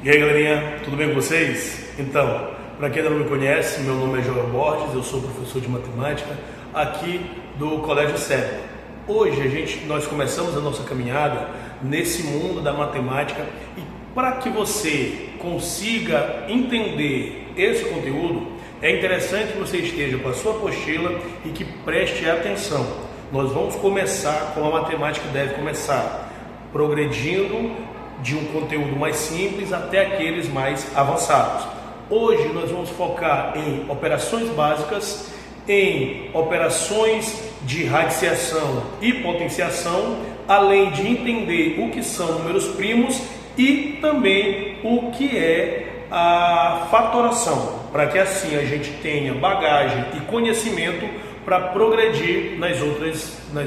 E aí, galerinha, tudo bem com vocês? Então, para quem ainda não me conhece, meu nome é Joel Borges, eu sou professor de matemática aqui do Colégio Cérebro. Hoje nós começamos a nossa caminhada nesse mundo da matemática e para que você consiga entender esse conteúdo, é interessante que você esteja com a sua apostila e que preste atenção. Nós vamos começar como a matemática deve começar, progredindo de um conteúdo mais simples até aqueles mais avançados. Hoje nós vamos focar em operações básicas, em operações de radiciação e potenciação, além de entender o que são números primos e também o que é a fatoração, para que assim a gente tenha bagagem e conhecimento para progredir nos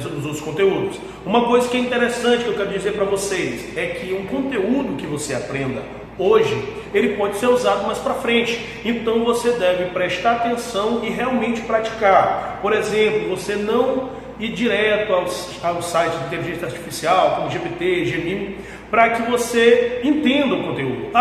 outros conteúdos. Uma coisa que é interessante que eu quero dizer para vocês é que um conteúdo que você aprenda hoje, ele pode ser usado mais para frente. Então você deve prestar atenção e realmente praticar. Por exemplo, você não ir direto aos sites de inteligência artificial, como GPT, Gemini, para que você entenda o conteúdo.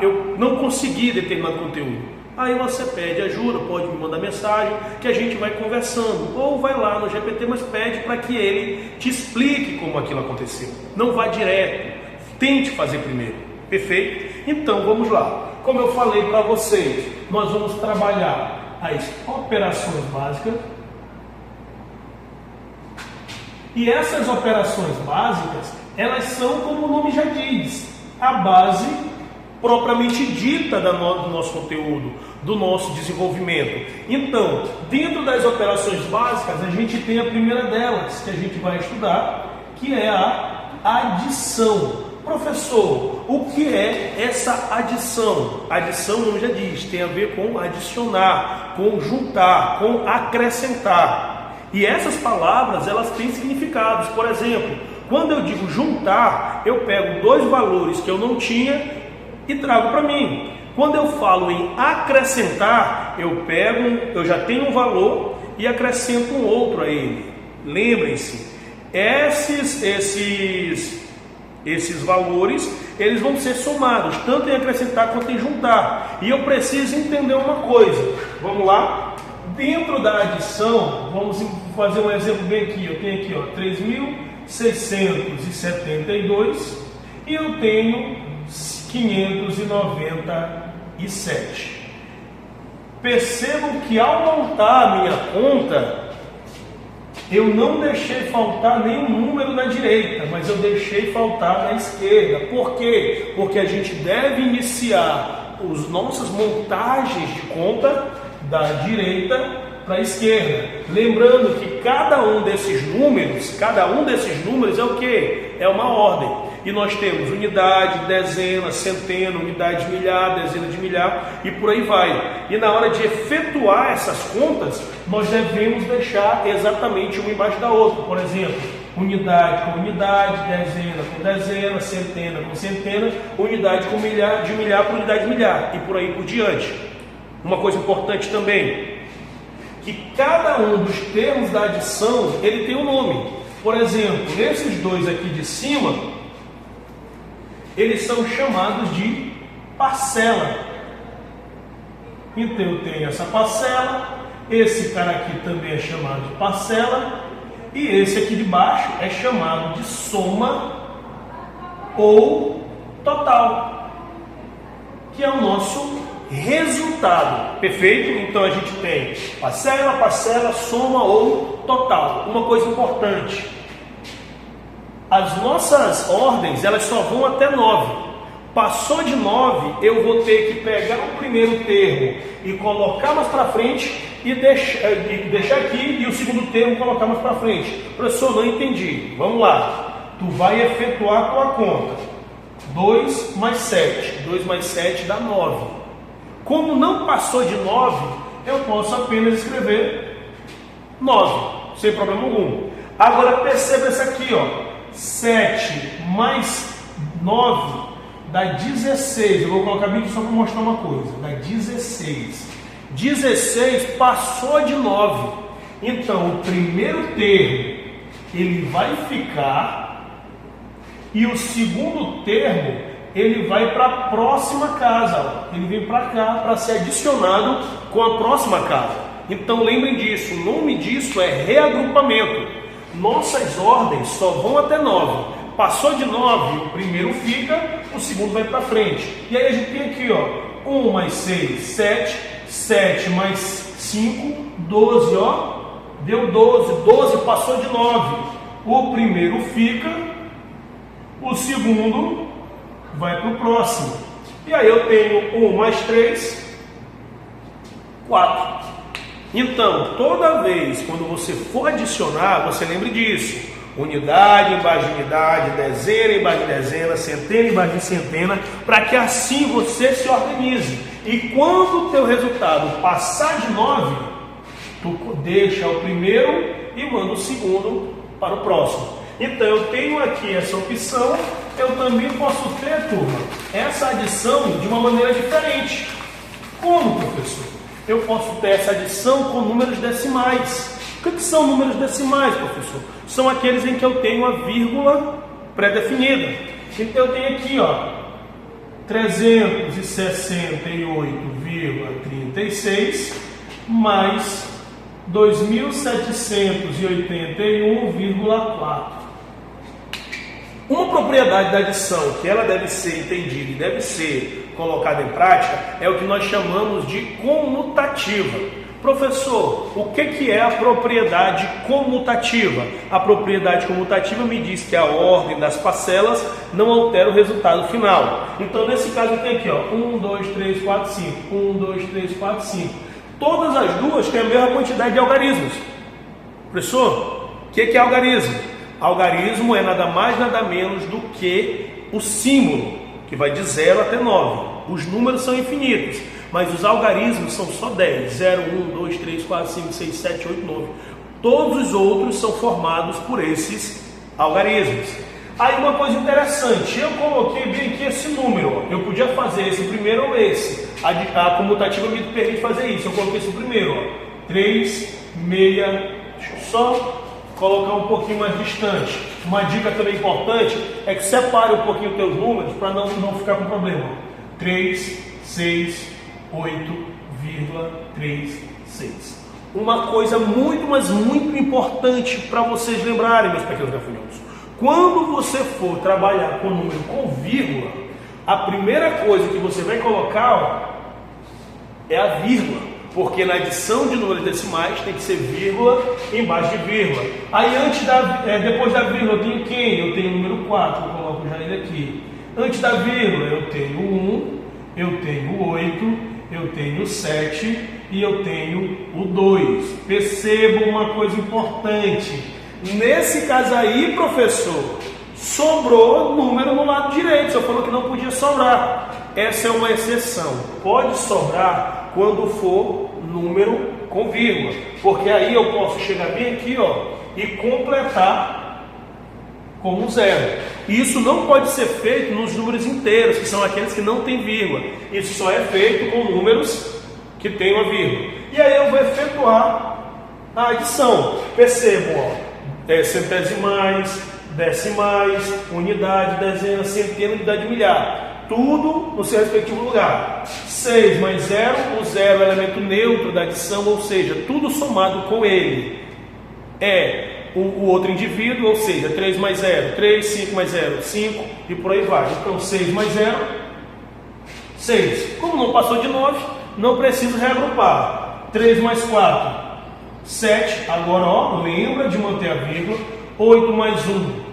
Eu não consegui determinado conteúdo. Aí você pede ajuda, pode me mandar mensagem que a gente vai conversando, ou vai lá no GPT, mas pede para que ele te explique como aquilo aconteceu. Não vá direto, tente fazer primeiro, perfeito? Então vamos lá. Como eu falei para vocês, nós vamos trabalhar as operações básicas. E essas operações básicas, elas são, como o nome já diz, a base propriamente dita do nosso conteúdo, do nosso desenvolvimento. Então, dentro das operações básicas, a gente tem a primeira delas, que a gente vai estudar, que é a adição. Professor, o que é essa adição? Adição, como já diz, tem a ver com adicionar, com juntar, com acrescentar. E essas palavras, elas têm significados. Por exemplo, quando eu digo juntar, eu pego dois valores que eu não tinha e trago para mim. Quando eu falo em acrescentar, eu já tenho um valor e acrescento um outro a ele. Lembrem-se, esses valores, eles vão ser somados, tanto em acrescentar quanto em juntar. E eu preciso entender uma coisa. Vamos lá? Dentro da adição, vamos fazer um exemplo bem aqui. Eu tenho aqui 3.672 e eu tenho 597. Percebam que ao montar a minha conta, eu não deixei faltar nenhum número na direita, mas eu deixei faltar na esquerda. Por quê? Porque a gente deve iniciar as nossas montagens de conta da direita para a esquerda. Lembrando que cada um desses números é o quê? É uma ordem. E nós temos unidade, dezena, centena, unidade de milhar, dezena de milhar e por aí vai. E na hora de efetuar essas contas, nós devemos deixar exatamente uma embaixo da outra. Por exemplo, unidade com unidade, dezena com dezena, centena com centena, unidade com milhar, de milhar com unidade de milhar e por aí por diante. Uma coisa importante também, que cada um dos termos da adição, ele tem um nome. Por exemplo, esses dois aqui de cima, eles são chamados de parcela. Então eu tenho essa parcela, esse cara aqui também é chamado de parcela, e esse aqui de baixo é chamado de soma ou total, que é o nosso resultado, perfeito? Então a gente tem parcela, parcela, soma ou total. Uma coisa importante, as nossas ordens, elas só vão até 9. Passou de 9, eu vou ter que pegar o primeiro termo e colocar mais para frente e deixar aqui, e o segundo termo colocar mais para frente. Professor, não entendi. Vamos lá. Tu vai efetuar a tua conta. 2 mais 7. 2 mais 7 dá 9. Como não passou de 9, eu posso apenas escrever 9, sem problema algum. Agora perceba essa aqui, 7 mais 9 dá 16. Eu vou colocar bem só para mostrar uma coisa. Dá 16. 16 passou de 9. Então, o primeiro termo, ele vai ficar, e o segundo termo, ele vai para a próxima casa, ó. Ele vem para cá para ser adicionado com a próxima casa. Então lembrem disso, o nome disso é reagrupamento. Nossas ordens só vão até 9. Passou de 9, o primeiro fica, o segundo vai para frente. E aí a gente tem aqui, ó, 1 mais 6, 7, 7 mais 5, 12, ó, deu 12, 12 passou de 9. O primeiro fica, o segundo vai para o próximo. E aí eu tenho 1 mais 3, 4. Então, toda vez quando você for adicionar, você lembre disso. Unidade embaixo de unidade, dezena embaixo de dezena, centena embaixo de centena, para que assim você se organize. E quando o teu resultado passar de 9, tu deixa o primeiro e manda o segundo para o próximo. Então eu tenho aqui essa opção, eu também posso ter, turma, essa adição de uma maneira diferente. Como, professor? Eu posso ter essa adição com números decimais. O que são números decimais, professor? São aqueles em que eu tenho a vírgula pré-definida. Então eu tenho aqui, ó, 368,36 mais 2.781,4. Uma propriedade da adição que ela deve ser entendida e deve ser colocada em prática é o que nós chamamos de comutativa. Professor, o que é a propriedade comutativa? A propriedade comutativa me diz que a ordem das parcelas não altera o resultado final. Então, nesse caso, eu tenho aqui, ó, 1, 2, 3, 4, 5. 1, 2, 3, 4, 5. Todas as duas têm a mesma quantidade de algarismos. Professor, o que é algarismo? Algarismo é nada mais, nada menos do que o símbolo, que vai de 0 até 9. Os números são infinitos, mas os algarismos são só 10. 0, 1, 2, 3, 4, 5, 6, 7, 8, 9. Todos os outros são formados por esses algarismos. Aí uma coisa interessante, eu coloquei bem aqui esse número. Eu podia fazer esse primeiro ou esse. A comutativa me permite fazer isso. Eu coloquei esse primeiro, ó, 3, 6. Deixa eu só colocar um pouquinho mais distante. Uma dica também importante é que separe um pouquinho os teus números para não ficar com problema. 3, 6, 8,36. Uma coisa muito, mas muito importante para vocês lembrarem, meus pequenos gafanhotos. Quando você for trabalhar com número com vírgula, a primeira coisa que você vai colocar, ó, é a vírgula. Porque na adição de números decimais tem que ser vírgula embaixo de vírgula. Aí depois da vírgula eu tenho quem? Eu tenho o número 4, eu coloco já ele aqui. Antes da vírgula eu tenho 1, eu tenho 8, eu tenho 7 e eu tenho o 2. Perceba uma coisa importante. Nesse caso aí, professor, sobrou número no lado direito. Você falou que não podia sobrar. Essa é uma exceção. Pode sobrar quando for número com vírgula, porque aí eu posso chegar bem aqui, ó, e completar com um 0. Isso não pode ser feito nos números inteiros, que são aqueles que não têm vírgula. Isso só é feito com números que têm uma vírgula. E aí eu vou efetuar a adição. Percebam, ó, centesimais, decimais, unidade, dezena, centena, unidade, milhar. Tudo no seu respectivo lugar. 6 mais 0, o 0 é o elemento neutro da adição, ou seja, tudo somado com ele é o outro indivíduo, ou seja, 3 mais 0, 3, 5 mais 0, 5 e por aí vai. Então 6 mais 0, 6. Como não passou de 9, não preciso reagrupar. 3 mais 4, 7. Agora, ó, lembra de manter a vírgula. 8 mais 1,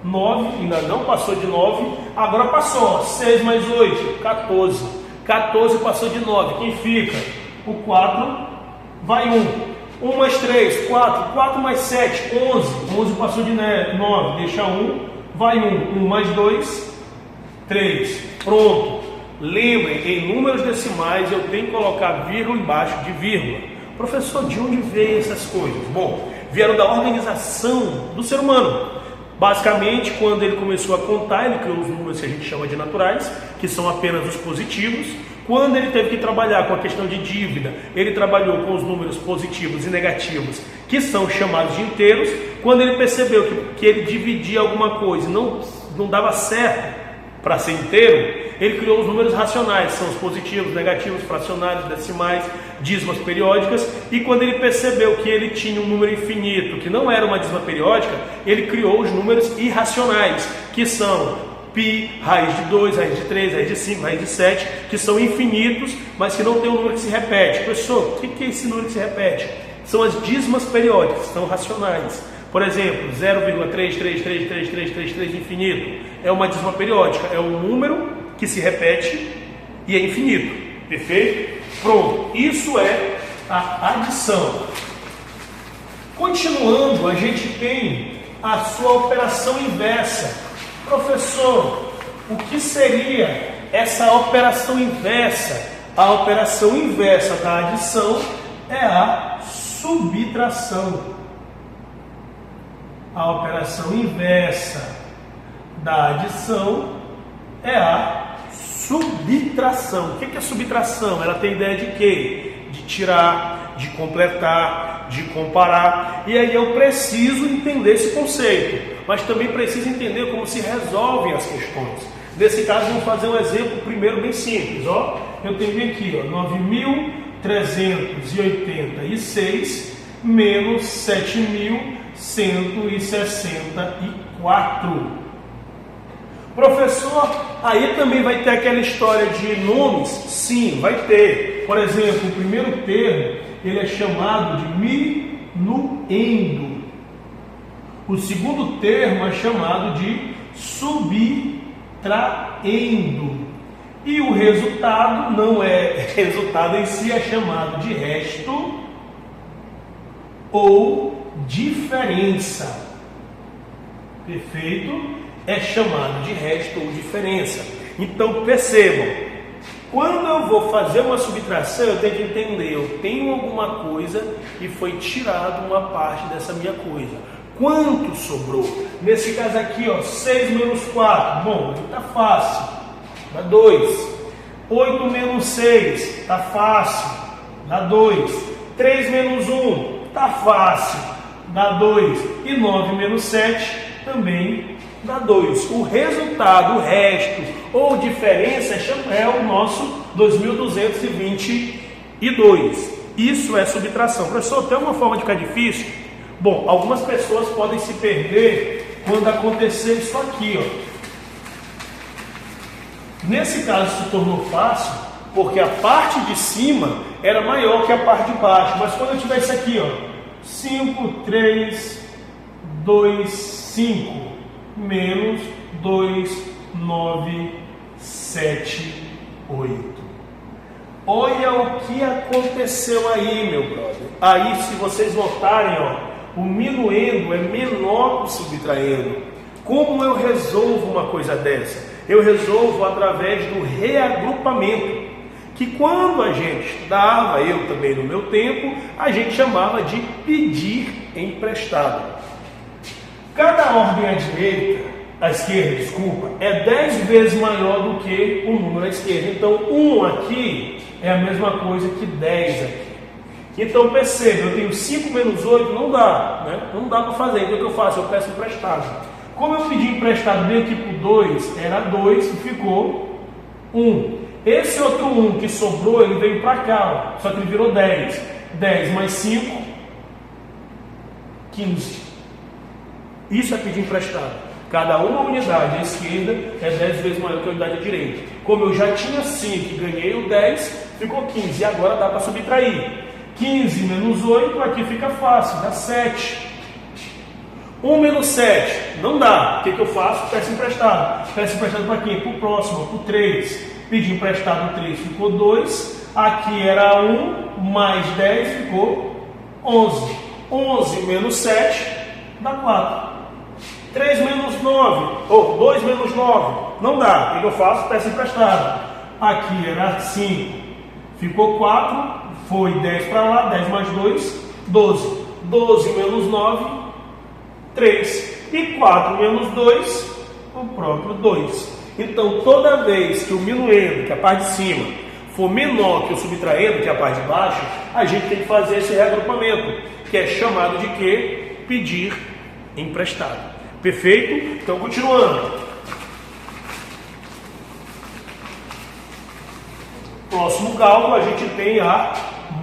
9, ainda não passou de 9, agora passou, 6 mais 8, 14, 14 passou de 9, quem fica? O 4, vai 1, 1 mais 3, 4, 4 mais 7, 11, 11 passou de 9, deixa 1, vai 1, 1 mais 2, 3, pronto. Lembrem, em números decimais eu tenho que colocar vírgula embaixo de vírgula. Professor, de onde veio essas coisas? Bom, vieram da organização do ser humano. Basicamente, quando ele começou a contar, ele criou os números que a gente chama de naturais, que são apenas os positivos. Quando ele teve que trabalhar com a questão de dívida, ele trabalhou com os números positivos e negativos, que são chamados de inteiros. Quando ele percebeu que ele dividia alguma coisa e não dava certo para ser inteiro, ele criou os números racionais, são os positivos, negativos, fracionários, decimais, dízimas periódicas, e quando ele percebeu que ele tinha um número infinito, que não era uma dízima periódica, ele criou os números irracionais, que são π, raiz de 2, raiz de 3, raiz de 5, raiz de 7, que são infinitos, mas que não tem um número que se repete. Professor, o que é esse número que se repete? São as dízimas periódicas, são racionais. Por exemplo, 0,333333 infinito é uma dízima periódica, é um número que se repete e é infinito. Perfeito? Pronto. Isso é a adição. Continuando, a gente tem a sua operação inversa. Professor, o que seria essa operação inversa? A operação inversa da adição é a subtração. A operação inversa da adição é a subtração. O que é subtração? Ela tem ideia de quê? De tirar, de completar, de comparar. E aí eu preciso entender esse conceito, mas também preciso entender como se resolvem as questões. Nesse caso, vamos fazer um exemplo primeiro bem simples. Ó, eu tenho aqui 9.386 menos 7.164. Professor, aí também vai ter aquela história de nomes? Sim, vai ter. Por exemplo, o primeiro termo, ele é chamado de minuendo. O segundo termo é chamado de subtraindo. E o resultado não é resultado em si, é chamado de resto ou diferença. Perfeito? É chamado de resto ou diferença. Então percebam, quando eu vou fazer uma subtração, eu tenho que entender, eu tenho alguma coisa e foi tirado uma parte dessa minha coisa. Quanto sobrou? Nesse caso aqui, ó, 6 menos 4. Bom, está fácil. Dá 2. 8 menos 6. Está fácil. Dá 2. 3 menos 1. Está fácil. Dá 2. E 9 menos 7 também dá 2. O resultado, o resto ou diferença é o nosso 2.222. Isso é subtração. Professor, tem uma forma de ficar difícil? Bom, algumas pessoas podem se perder quando acontecer isso aqui, ó. Nesse caso se tornou fácil, porque a parte de cima era maior que a parte de baixo. Mas quando eu tiver isso aqui, ó, 5, 3, 2, 5, menos 2, 9, 7, 8. Olha o que aconteceu aí, meu brother. Aí, se vocês notarem, ó, o minuendo é menor que o subtraindo. Como eu resolvo uma coisa dessa? Eu resolvo através do reagrupamento, que quando a gente estudava, eu também no meu tempo, a gente chamava de pedir emprestado. Cada ordem à esquerda, desculpa, é 10 vezes maior do que o número à esquerda. Então, 1 aqui é a mesma coisa que 10 aqui. Então perceba, eu tenho 5 menos 8, não dá, né? Não dá para fazer. Então o que eu faço? Eu peço emprestado. Como eu pedi emprestado bem aqui por 2, era 2 e ficou 1. Esse outro 1 que sobrou, ele veio para cá, ó, só que ele virou 10. 10 mais 5, 15. Isso é pedir emprestado. Cada uma unidade à esquerda é 10 vezes maior que a unidade à direita. Como eu já tinha 5 e ganhei o 10, ficou 15. E agora dá para subtrair. 15 menos 8, aqui fica fácil, dá 7. 1 menos 7, não dá. O que eu faço? Peço emprestado. Peço emprestado para quem? Para o próximo, para o 3. Pedi emprestado 3, ficou 2. Aqui era 1, mais 10, ficou 11. 11 menos 7, dá 4. 3 menos 9, ou 2 menos 9, não dá. O que eu faço? Peço emprestado. Aqui era 5, ficou 4. Foi 10 para lá, 10 mais 2, 12. 12 menos 9, 3. E 4 menos 2, o próprio 2. Então, toda vez que o minuendo, que é a parte de cima, for menor que o subtraendo, que é a parte de baixo, a gente tem que fazer esse reagrupamento, que é chamado de quê? Pedir emprestado. Perfeito? Então, continuando. cálculo a gente tem a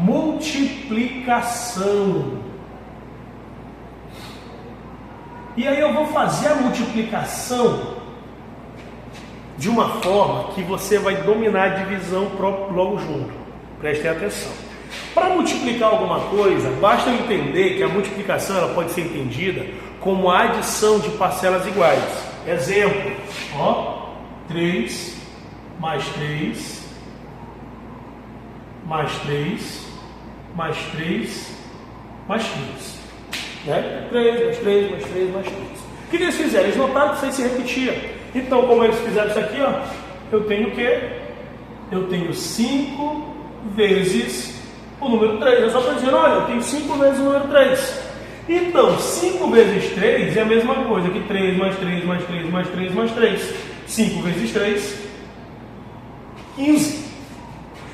multiplicação. E aí eu vou fazer a multiplicação de uma forma que você vai dominar a divisão logo junto. Prestem atenção. Para multiplicar alguma coisa, basta entender que a multiplicação ela pode ser entendida como a adição de parcelas iguais. Exemplo, ó, 3 mais 3 mais 3 mais 3 mais 3. Né? 3 mais 3 mais 3 mais 3. O que eles fizeram? Eles notaram que isso aí se repetia. Então, como eles fizeram isso aqui, ó, eu tenho o quê? Eu tenho 5 vezes o número 3. Eu só estou dizendo, olha, eu tenho 5 vezes o número 3. Então, 5 vezes 3 é a mesma coisa que 3 mais 3 mais 3 mais 3 mais 3. 5 vezes 3, 15.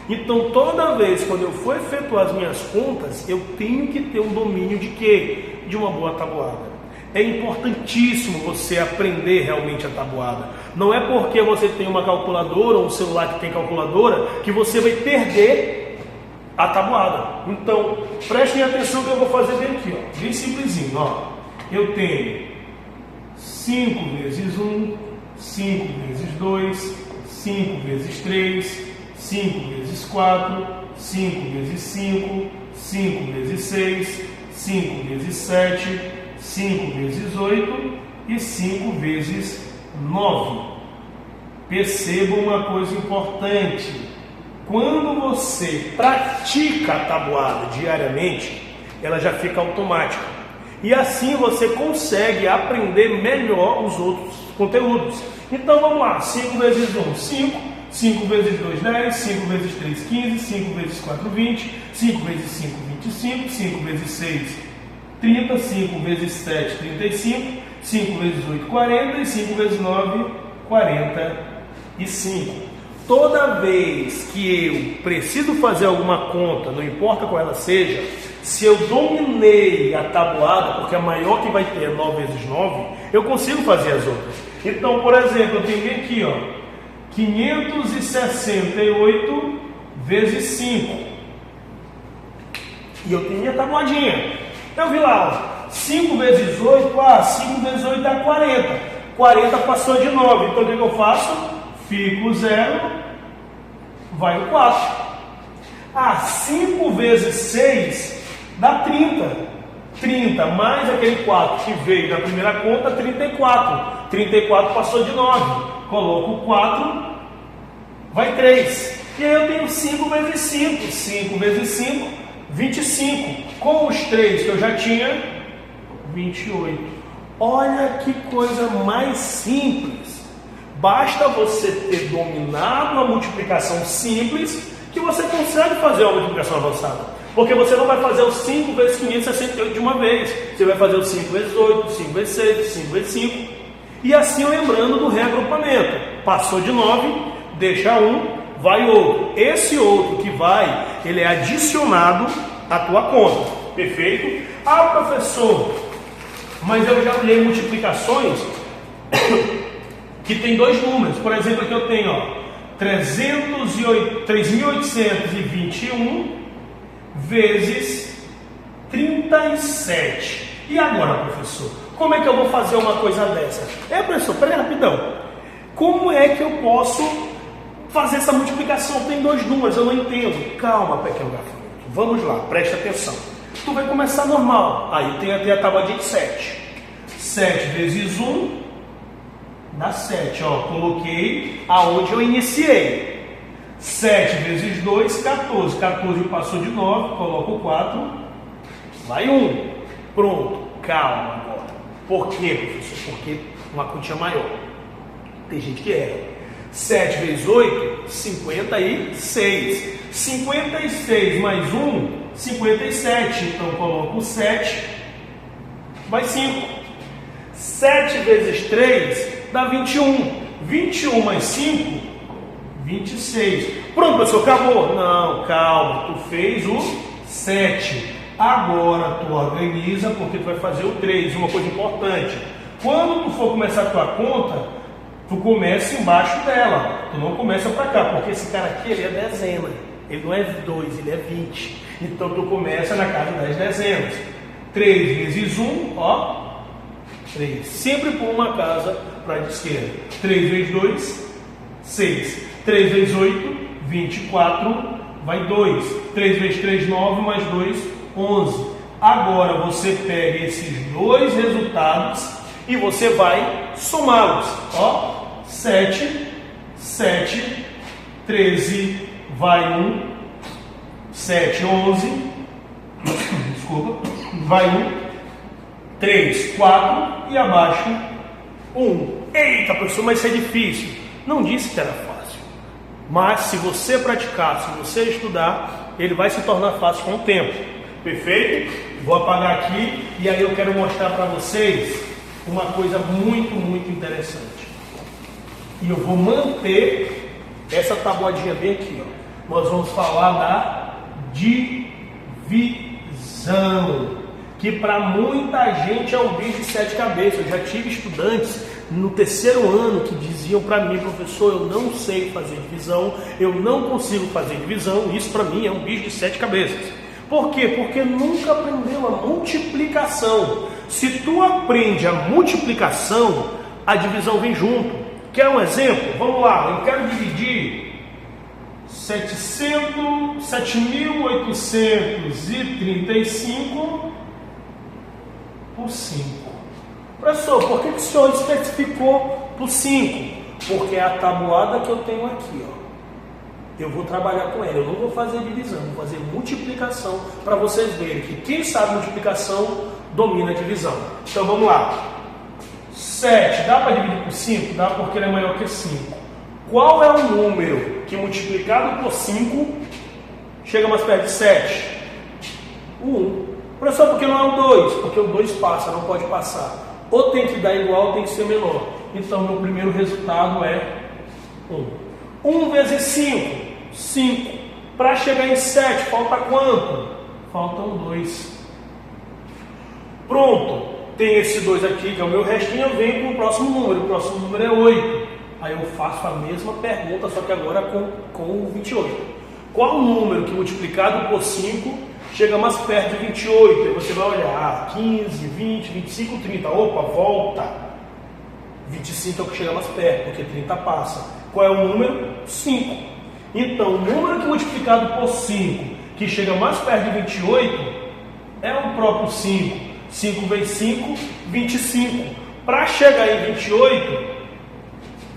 Então, toda vez quando eu for efetuar as minhas contas, eu tenho que ter um domínio de quê? De uma boa tabuada. É importantíssimo você aprender realmente a tabuada. Não é porque você tem uma calculadora ou um celular que tem calculadora que você vai perder a tabuada. Então, prestem atenção que eu vou fazer bem aqui, ó. Bem simplesinho, ó. Eu tenho 5 vezes 1, 5 vezes 2, 5 vezes 3, 5 vezes 4, 5 vezes 5, 5 vezes 6, 5 vezes 7, 5 vezes 8 e 5 vezes 9. Perceba uma coisa importante. Quando você pratica a tabuada diariamente, ela já fica automática. E assim você consegue aprender melhor os outros conteúdos. Então vamos lá, 5 vezes 1, 5. 5 vezes 2, 10. 5 vezes 3, 15. 5 vezes 4, 20. 5 vezes 5, 25. 5 vezes 6, 30, 5 vezes 7, 35, 5 vezes 8, 40 e 5 vezes 9, 45. Toda vez que eu preciso fazer alguma conta, não importa qual ela seja, se eu dominei a tabuada, porque a maior que vai ter é 9 vezes 9, eu consigo fazer as outras. Então, por exemplo, eu tenho aqui, ó, 568 vezes 5. E eu tenho minha tabuadinha. Eu vi lá, ó, 5 vezes 8, 5 vezes 8 dá 40. 40 passou de 9. Então o que eu faço? Fico o 0, vai o 4. 5 vezes 6 dá 30. 30 mais aquele 4 que veio da primeira conta, 34. 34 passou de 9. Coloco o 4, vai 3. E aí eu tenho 5 vezes 5. 5 vezes 5, 25. Com os 3 que eu já tinha, 28. Olha que coisa mais simples. Basta você ter dominado a multiplicação simples que você consegue fazer uma multiplicação avançada. Porque você não vai fazer os 5 vezes 568 de uma vez. Você vai fazer os 5 vezes 8, 5 vezes 6, 5 vezes 5. E assim lembrando do reagrupamento. Passou de 9, deixa um, vai outro. Esse outro que vai, ele é adicionado à tua conta. Perfeito? Professor, mas eu já olhei multiplicações que tem dois números. Por exemplo, aqui eu tenho, ó, 3.821 vezes 37. E agora, professor? Como é que eu vou fazer uma coisa dessa? Professor, peraí rapidão. Como é que eu posso fazer essa multiplicação? Tem dois números, eu não entendo. Calma, pequeno gafanhoto. Vamos lá, presta atenção. Tu vai começar normal. Aí tem até a tabuadinha de 7. 7 vezes 1 dá 7. Ó, coloquei aonde eu iniciei. 7 vezes 2, 14. 14 passou de 9, coloco 4. Vai 1. Pronto. Calma agora. Por quê, professor? Porque uma quantia maior. Tem gente que erra. 7 vezes 8, 56. 56 mais 1, 57. Então coloco 7 mais 5. 7 vezes 3 dá 21. 21 mais 5, 26. Pronto, professor, acabou. Não, calma. Tu fez o 7. Agora tu organiza, porque tu vai fazer o 3. Uma coisa importante. Quando tu for começar a tua conta, tu começa embaixo dela. Tu não começa para cá, porque esse cara aqui ele é dezena. Ele não é 2, ele é 20. Então tu começa na casa das dezenas. 3 vezes 1, ó, 3. Sempre por uma casa para a esquerda. 3 vezes 2, 6. 3 vezes 8, 24, vai 2. 3 vezes 3, 9, mais 2, 11. Agora você pega esses dois resultados e você vai somá-los. Ó, 7, 7, 13, vai 1, 7, 11, desculpa, vai 1, 3, 4 e abaixo 1. Eita, professor, mas isso é difícil. Não disse que era fácil. Mas se você praticar, se você estudar, ele vai se tornar fácil com o tempo. Perfeito? Vou apagar aqui e aí eu quero mostrar para vocês uma coisa muito, muito interessante. E eu vou manter essa tabuadinha bem aqui, ó. Nós vamos falar da divisão, que para muita gente é um bicho de 7 cabeças. Eu já tive estudantes no terceiro ano que diziam para mim: professor, eu não sei fazer divisão, eu não consigo fazer divisão, isso para mim é um bicho de 7 cabeças. Por quê? Porque nunca aprendeu a multiplicação. Se tu aprende a multiplicação, a divisão vem junto. Quer um exemplo? Vamos lá, eu quero dividir 7.835 por 5. Professor, por que o senhor especificou por 5? Porque é a tabuada que eu tenho aqui, ó. Eu vou trabalhar com ela, eu não vou fazer divisão, vou fazer multiplicação para vocês verem que quem sabe multiplicação domina a divisão. Então vamos lá. 7, dá para dividir por 5? Dá, porque ele é maior que 5. Qual é o número que multiplicado por 5 chega mais perto de 7? O 1. Professor, por que não é o 2? Porque o 2 passa, não pode passar. Ou tem que dar igual ou tem que ser menor. Então, meu primeiro resultado é 1. 1 vezes 5, 5. Para chegar em 7, falta quanto? Faltam 2. Pronto. Tem esse 2 aqui, que é o meu restinho, eu venho com o próximo número. O próximo número é 8. Aí eu faço a mesma pergunta, só que agora com o 28. Qual o número que multiplicado por 5 chega mais perto de 28? Aí você vai olhar, 15, 20, 25, 30. Opa, volta. 25 é o que chega mais perto, porque 30 passa. Qual é o número? 5. Então, o número que multiplicado por 5, que chega mais perto de 28, é o próprio 5. 5 vezes 5, 25. Para chegar em 28,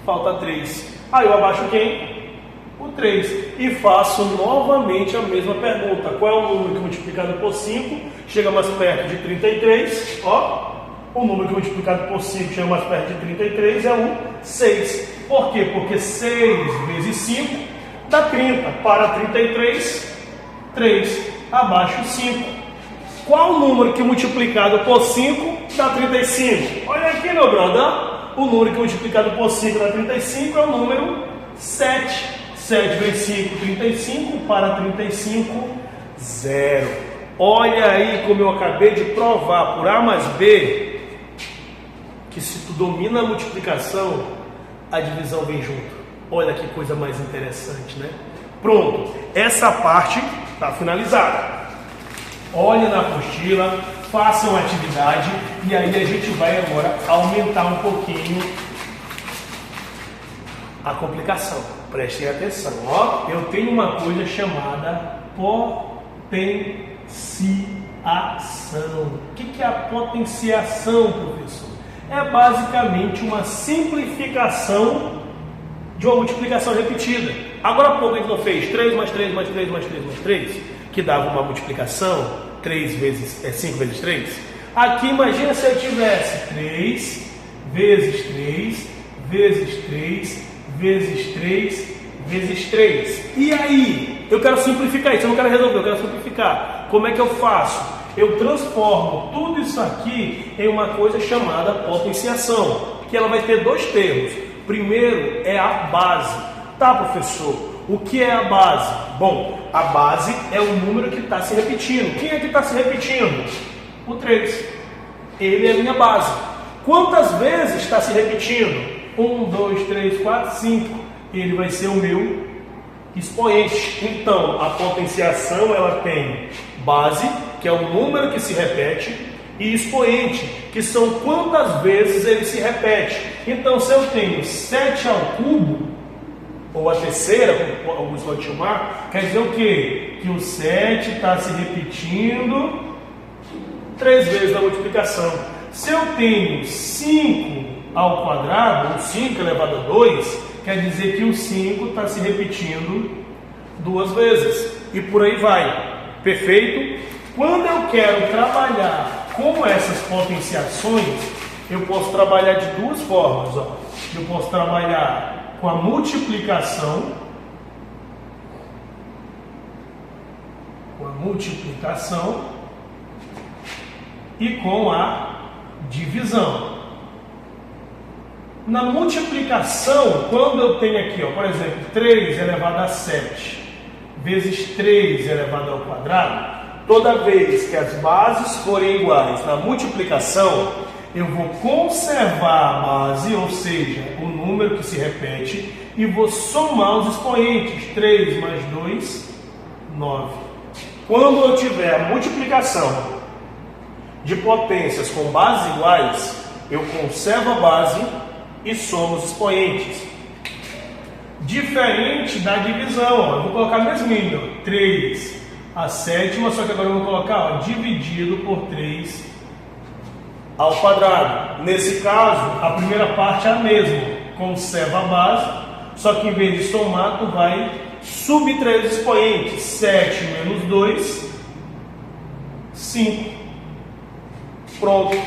falta 3. Aí eu abaixo quem? O 3. E faço novamente a mesma pergunta. Qual é o número que multiplicado por 5 chega mais perto de 33? Ó, o número que multiplicado por 5 chega mais perto de 33 é o 6. Por quê? Porque 6 vezes 5 dá 30. Para 33, 3. Abaixo 5. Qual o número que multiplicado por 5 dá 35? Olha aqui, meu brother. O número que multiplicado por 5 dá 35 é o número 7. 7 vezes 5, 35. Para 35, 0. Olha aí como eu acabei de provar por A mais B, que se tu domina a multiplicação, a divisão vem junto. Olha que coisa mais interessante, né? Pronto. Essa parte está finalizada. Olhem na apostila, façam a atividade e aí a gente vai agora aumentar um pouquinho a complicação. Prestem atenção, ó. Eu tenho uma coisa chamada potenciação. O que é a potenciação, professor? É basicamente uma simplificação de uma multiplicação repetida. Agora há pouco a gente não fez 3 mais 3 mais 3 mais 3 mais 3, que dava uma multiplicação 5 vezes 3. Aqui imagina se eu tivesse 3 vezes 3 vezes 3 vezes 3 vezes 3. E aí? Eu quero simplificar isso, eu não quero resolver, eu quero simplificar. Como é que eu faço? Eu transformo tudo isso aqui em uma coisa chamada potenciação, que ela vai ter dois termos. Primeiro é a base. Tá, professor? O que é a base? Bom, a base é o número que está se repetindo. Quem é que está se repetindo? O 3. Ele é a minha base. Quantas vezes está se repetindo? 1, 2, 3, 4, 5. Ele vai ser o meu expoente. Então, a potenciação ela tem base, que é o número que se repete, e expoente, que são quantas vezes ele se repete. Então, se eu tenho 7 ao cubo, ou a terceira, como alguns vão chamar, quer dizer o quê? Que o 7 está se repetindo 3 vezes na multiplicação. Se eu tenho 5 ao quadrado, ou 5 elevado a 2, quer dizer que o 5 está se repetindo 2 vezes. E por aí vai. Perfeito? Quando eu quero trabalhar com essas potenciações, eu posso trabalhar de duas formas. Ó. Eu posso trabalhar com a multiplicação, e com a divisão. Na multiplicação, quando eu tenho aqui, ó, por exemplo, 3 elevado a 7 vezes 3 elevado ao quadrado, toda vez que as bases forem iguais na multiplicação, eu vou conservar a base, ou seja, o número que se repete, e vou somar os expoentes. 3 mais 2, 9. Quando eu tiver a multiplicação de potências com bases iguais, eu conservo a base e somo os expoentes. Diferente da divisão, ó, eu vou colocar mesmo 3 a sétima, só que agora eu vou colocar, ó, dividido por 3 ao quadrado. Nesse caso, a primeira parte é a mesma, conserva a base, só que em vez de somar, tu vai subtrair os expoentes. 7 menos 2, 5. Pronto.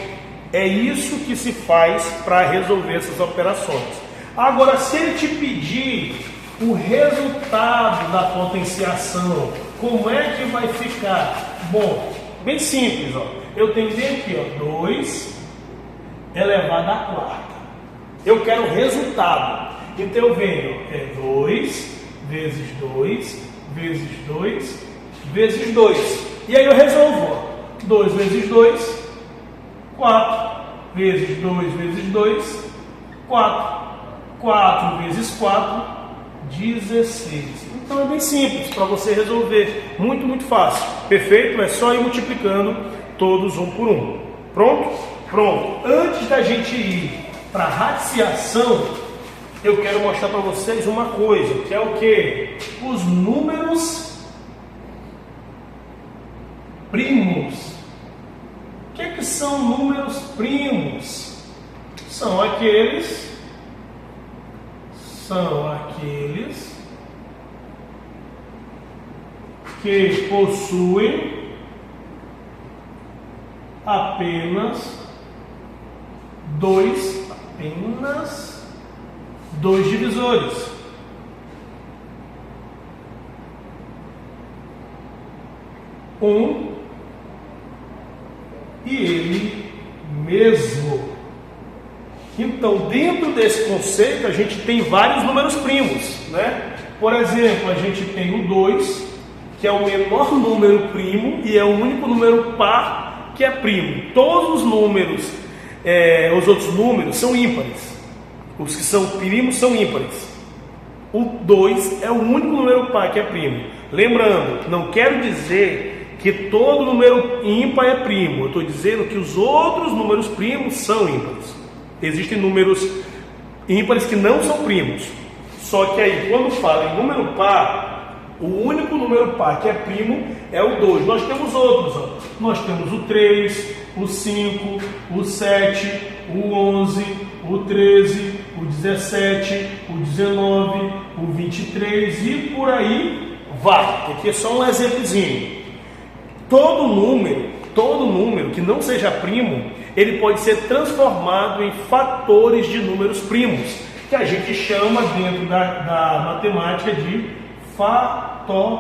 É isso que se faz para resolver essas operações. Agora, se ele te pedir o resultado da potenciação, como é que vai ficar? Bom, bem simples, ó. Eu tenho aqui, ó, 2 elevado à quarta. Eu quero o resultado. Então eu venho, 2 vezes 2 vezes 2 vezes 2. E aí eu resolvo, ó. 2 vezes 2, 4 vezes 2 vezes 2, 4. 4 vezes 4, 16. Então é bem simples para você resolver. Muito, muito fácil. Perfeito? É só ir multiplicando todos um por um. Pronto? Pronto. Antes da gente ir para a radiciação, eu quero mostrar para vocês uma coisa, que é o quê? Os números primos. O que são números primos? São aqueles que possuem apenas dois divisores. Um e ele mesmo. Então, dentro desse conceito, a gente tem vários números primos, né? Por exemplo, a gente tem o 2, que é o menor número primo e é o único número par que é primo. Todos os números, os outros números são ímpares. Os que são primos são ímpares. O 2 é o único número par que é primo. Lembrando, não quero dizer que todo número ímpar é primo. Eu estou dizendo que os outros números primos são ímpares. Existem números ímpares que não são primos. Só que aí, quando fala em número par, o único número par que é primo é o 2. Nós temos outros, ó. Nós temos o 3, o 5, o 7, o 11, o 13, o 17, o 19, o 23 e por aí vai. Aqui é só um exemplozinho. Todo número que não seja primo, ele pode ser transformado em fatores de números primos, que a gente chama dentro da matemática de fatoração.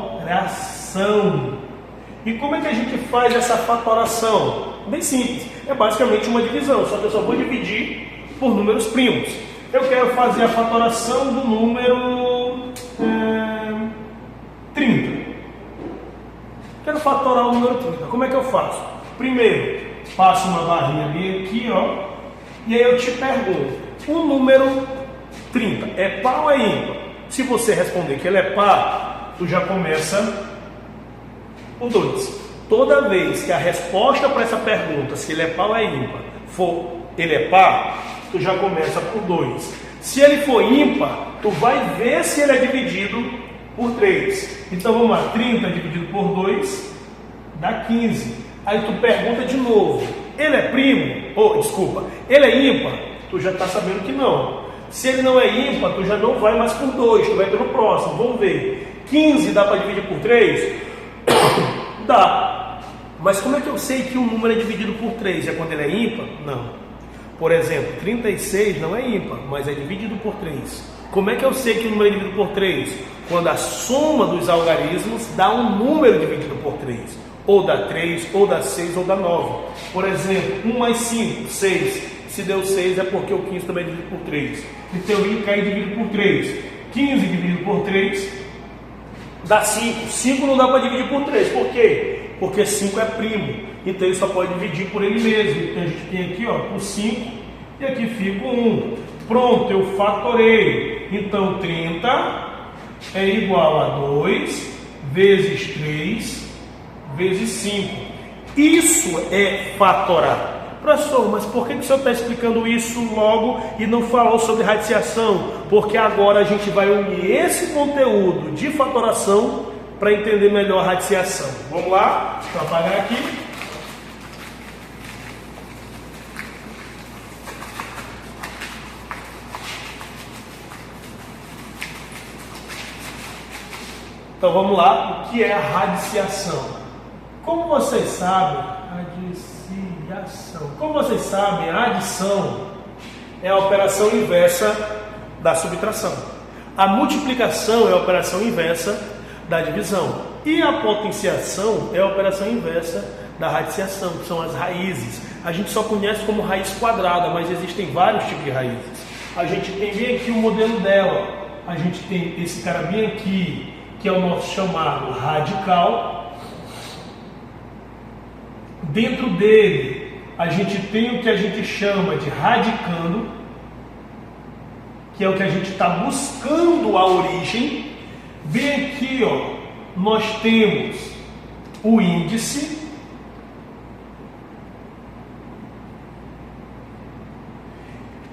E como é que a gente faz essa fatoração? Bem simples, é basicamente uma divisão, só que eu só vou dividir por números primos. Eu quero fazer a fatoração do número 30. Quero fatorar o número 30. Como é que eu faço? Primeiro, passo uma barrinha bem aqui, ó. E aí eu te pergunto, o número 30 é par ou é ímpar? Se você responder que ele é par, tu já começa por 2. Toda vez que a resposta para essa pergunta, se ele é par ou é ímpar, for ele é par, tu já começa por 2. Se ele for ímpar, tu vai ver se ele é dividido por 3. Então vamos lá, 30 dividido por 2 dá 15. Aí tu pergunta de novo, ele é primo? Ele é ímpar? Tu já está sabendo que não. Se ele não é ímpar, tu já não vai mais por 2, tu vai pelo próximo. Vamos ver, 15 dá para dividir por 3? Dá. Mas como é que eu sei que um número é dividido por 3? É quando ele é ímpar? Não. Por exemplo, 36 não é ímpar, mas é dividido por 3. Como é que eu sei que o número é dividido por 3? Quando a soma dos algarismos dá um número dividido por 3. Ou dá 3, ou dá 6, ou dá 9. Por exemplo, 1 mais 5, 6. Se deu 6 é porque o 15 também é dividido por 3. Então eu caí dividido por 3. 15 dividido por 3 dá 5. 5 não dá para dividir por 3. Por quê? Porque 5 é primo. Então ele só pode dividir por ele mesmo. Então a gente tem aqui, ó, por 5. E aqui fica 1. Pronto, eu fatorei. Então 30 é igual a 2 vezes 3 vezes 5. Isso é fatorar. Professor, mas por que o senhor está explicando isso logo e não falou sobre radiciação? Porque agora a gente vai unir esse conteúdo de fatoração para entender melhor a radiciação. Vamos lá? Deixa eu apagar aqui. Então vamos lá, o que é a radiciação? Como vocês sabem, a adição é a operação inversa da subtração. A multiplicação é a operação inversa da divisão. E a potenciação é a operação inversa da radiciação, que são as raízes. A gente só conhece como raiz quadrada, mas existem vários tipos de raízes. A gente tem bem aqui o modelo dela. A gente tem esse cara bem aqui, que é o nosso chamado radical. Dentro dele, a gente tem o que a gente chama de radicando, que é o que a gente está buscando a origem. Bem aqui, ó, nós temos o índice,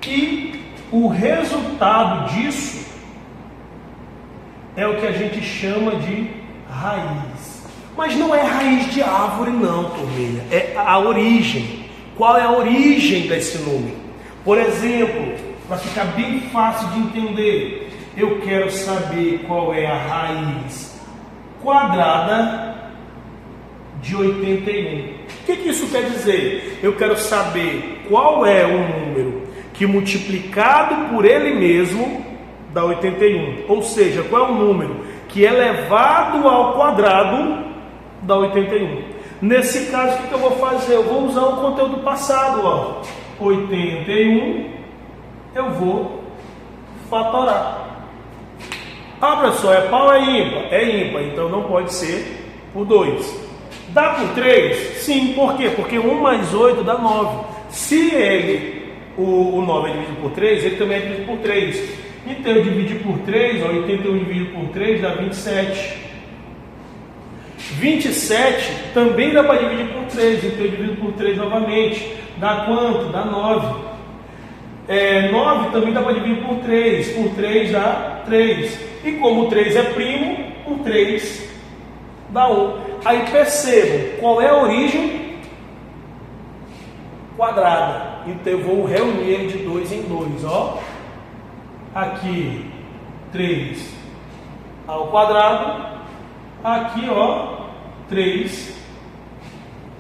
e o resultado disso é o que a gente chama de raiz. Mas não é raiz de árvore não, turminha. É a origem. Qual é a origem desse número? Por exemplo, para ficar bem fácil de entender, eu quero saber qual é a raiz quadrada de 81. O que isso quer dizer? Eu quero saber qual é o número que multiplicado por ele mesmo dá 81. Ou seja, qual é o número que elevado ao quadrado dá 81. Nesse caso, o que eu vou fazer? Eu vou usar o conteúdo passado, ó. 81, eu vou fatorar. Ah, professor, é par ou é ímpar? É ímpar, então não pode ser por 2. Dá por 3? Sim, por quê? Porque 1 mais 8 dá 9. Se o 9 é dividido por 3, ele também é dividido por 3. Então eu dividi por 3, ó, 81 dividido por 3 dá 27. 27 também dá para dividir por 3, então eu divido por 3 novamente. Dá quanto? Dá 9. 9 também dá para dividir por 3 dá 3. E como 3 é primo, por 3 dá 1. Aí percebam, qual é a origem? Quadrada. Então eu vou reunir ele de 2 em 2, ó. Aqui 3 ao quadrado. Aqui, ó, 3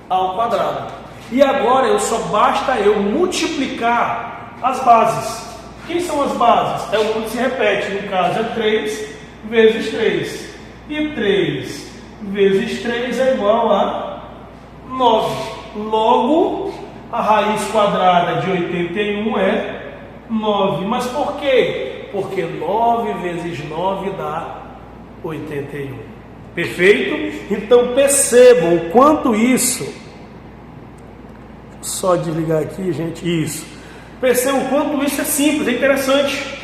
ao quadrado. E agora basta eu multiplicar as bases. Quem são as bases? É o número que se repete. No caso é 3 vezes 3. E 3 vezes 3 é igual a 9. Logo, a raiz quadrada de 81 é 9. Mas por quê? Porque 9 vezes 9 dá 81. Perfeito? Então percebam o quanto isso, só desligar aqui, gente, isso. Percebam o quanto isso é simples, é interessante.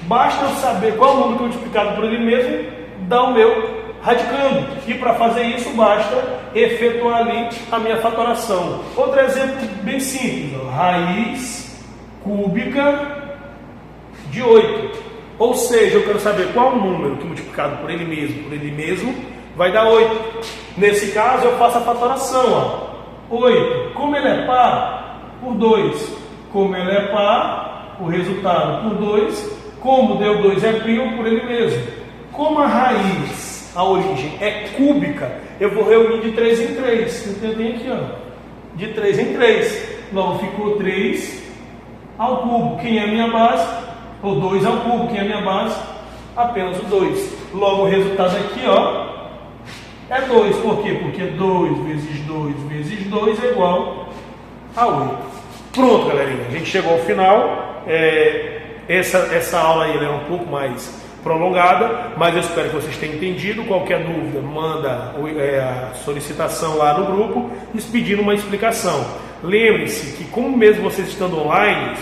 Basta eu saber qual é o número que é multiplicado por ele mesmo, dá o meu radicando. E para fazer isso, basta efetuar ali a minha fatoração. Outro exemplo bem simples, ó, raiz cúbica de 8. Ou seja, eu quero saber qual o número que multiplicado por ele mesmo, vai dar 8. Nesse caso, eu faço a fatoração. Ó. 8, como ele é par, por 2. Como ele é par, o resultado por 2. Como deu 2 é primo, por ele mesmo. Como a raiz, a origem, é cúbica, eu vou reunir de 3 em 3. Então, tem aqui, ó, de 3 em 3. Logo, ficou 3 ao cubo. Quem é a minha base? Ou 2 ao cubo. Quem é a minha base? Apenas o 2. Logo, o resultado aqui, ó, é 2. Por quê? Porque 2 vezes 2 vezes 2 é igual a 8. Pronto, galerinha. A gente chegou ao final. Essa aula aí é um pouco mais prolongada, mas eu espero que vocês tenham entendido. Qualquer dúvida, manda a solicitação lá no grupo, pedindo uma explicação. Lembre-se que, como mesmo vocês estando online,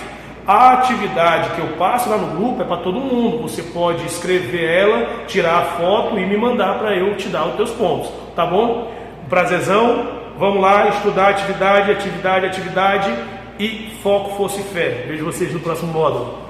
a atividade que eu passo lá no grupo é para todo mundo. Você pode escrever ela, tirar a foto e me mandar para eu te dar os teus pontos, tá bom? Prazerzão, vamos lá estudar atividade e foco, força e fé. Vejo vocês no próximo módulo.